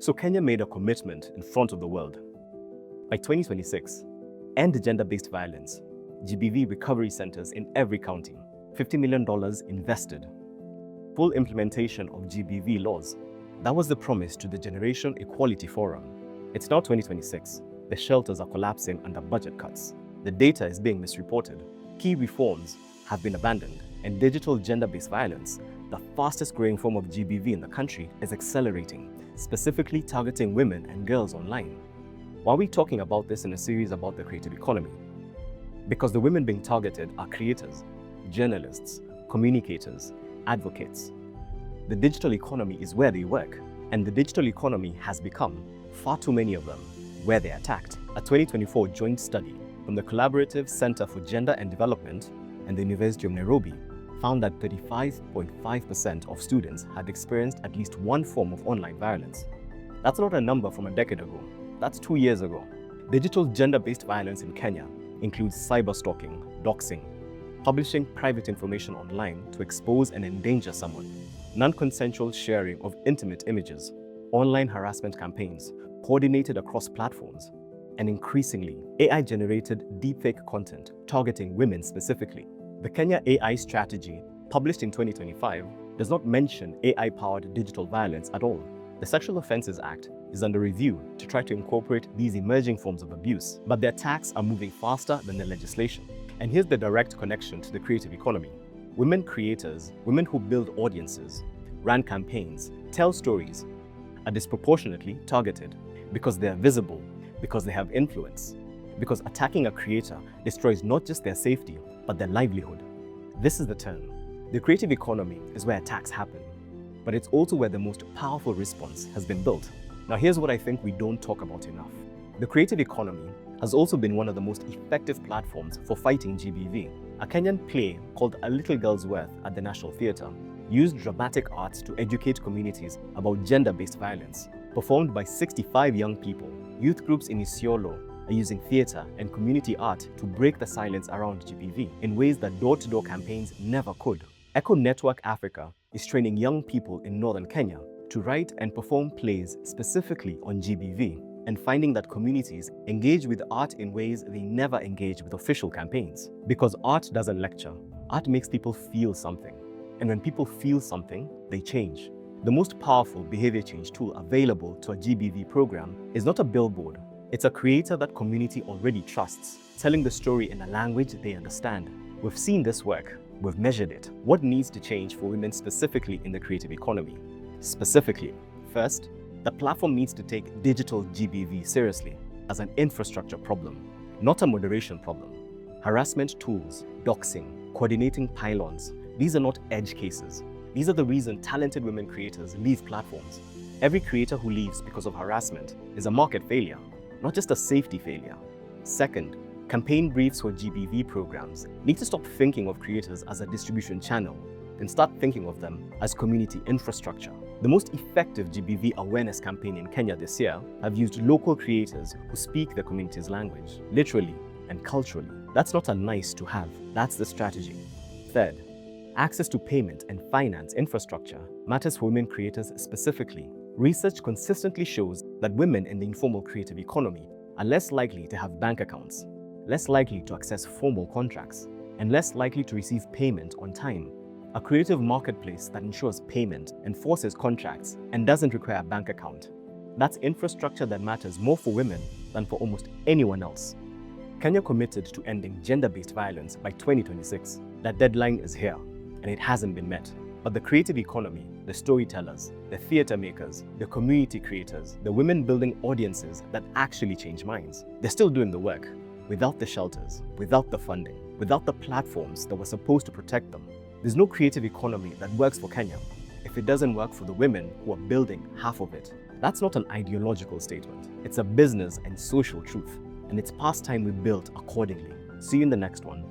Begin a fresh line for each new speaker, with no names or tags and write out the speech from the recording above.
So Kenya made a commitment in front of the world. By 2026, end gender-based violence, GBV recovery centers in every county, $50 million invested, full implementation of GBV laws. That was the promise to the Generation Equality Forum. It's now 2026. The shelters are collapsing under budget cuts. The data is being misreported. Key reforms have been abandoned, and digital gender-based violence, the fastest growing form of GBV in the country, is accelerating, specifically targeting women and girls online. Why are we talking about this in a series about the creative economy? Because the women being targeted are creators, journalists, communicators, advocates. The digital economy is where they work, and the digital economy has become, far too many of them, where they're attacked. A 2024 joint study from the Collaborative Center for Gender and Development and the University of Nairobi found that 35.5% of students had experienced at least one form of online violence. That's not a number from a decade ago. That's 2 years ago. Digital gender-based violence in Kenya includes cyberstalking, doxxing, publishing private information online to expose and endanger someone, non-consensual sharing of intimate images, online harassment campaigns coordinated across platforms, and increasingly, AI-generated deepfake content targeting women specifically. The Kenya AI strategy, published in 2025, does not mention AI-powered digital violence at all. The Sexual Offences Act is under review to try to incorporate these emerging forms of abuse, but the attacks are moving faster than the legislation. And here's the direct connection to the creative economy. Women creators, women who build audiences, run campaigns, tell stories, are disproportionately targeted because they are visible, because they have influence, because attacking a creator destroys not just their safety, but their livelihood. This is the turn. The creative economy is where attacks happen, but it's also where the most powerful response has been built. Now here's what I think we don't talk about enough. The creative economy has also been one of the most effective platforms for fighting GBV. A Kenyan play called A Little Girl's Worth at the National Theatre used dramatic arts to educate communities about gender-based violence. Performed by 65 young people, youth groups in Isiolo are using theatre and community art to break the silence around GBV in ways that door-to-door campaigns never could. Echo Network Africa is training young people in northern Kenya to write and perform plays specifically on GBV, and finding that communities engage with art in ways they never engage with official campaigns. Because art doesn't lecture, art makes people feel something. And when people feel something, they change. The most powerful behavior change tool available to a GBV program is not a billboard. It's a creator that community already trusts, telling the story in a language they understand. We've seen this work. We've measured it. What needs to change for women specifically in the creative economy? Specifically, first, the platform needs to take digital GBV seriously as an infrastructure problem, not a moderation problem. Harassment tools, doxing, coordinating pylons, these are not edge cases. These are the reason talented women creators leave platforms. Every creator who leaves because of harassment is a market failure, not just a safety failure. Second, campaign briefs for GBV programs need to stop thinking of creators as a distribution channel and start thinking of them as community infrastructure. The most effective GBV awareness campaign in Kenya this year have used local creators who speak the community's language, literally and culturally. That's not a nice to have, that's the strategy. Third, access to payment and finance infrastructure matters for women creators specifically. Research consistently shows that women in the informal creative economy are less likely to have bank accounts, less likely to access formal contracts, and less likely to receive payment on time. A creative marketplace that ensures payment, enforces contracts, and doesn't require a bank account. That's infrastructure that matters more for women than for almost anyone else. Kenya committed to ending gender-based violence by 2026. That deadline is here, and it hasn't been met. But the creative economy, the storytellers, the theatre makers, the community creators, the women building audiences that actually change minds, they're still doing the work. Without the shelters, without the funding, without the platforms that were supposed to protect them, there's no creative economy that works for Kenya if it doesn't work for the women who are building half of it. That's not an ideological statement. It's a business and social truth, and it's past time we built accordingly. See you in the next one.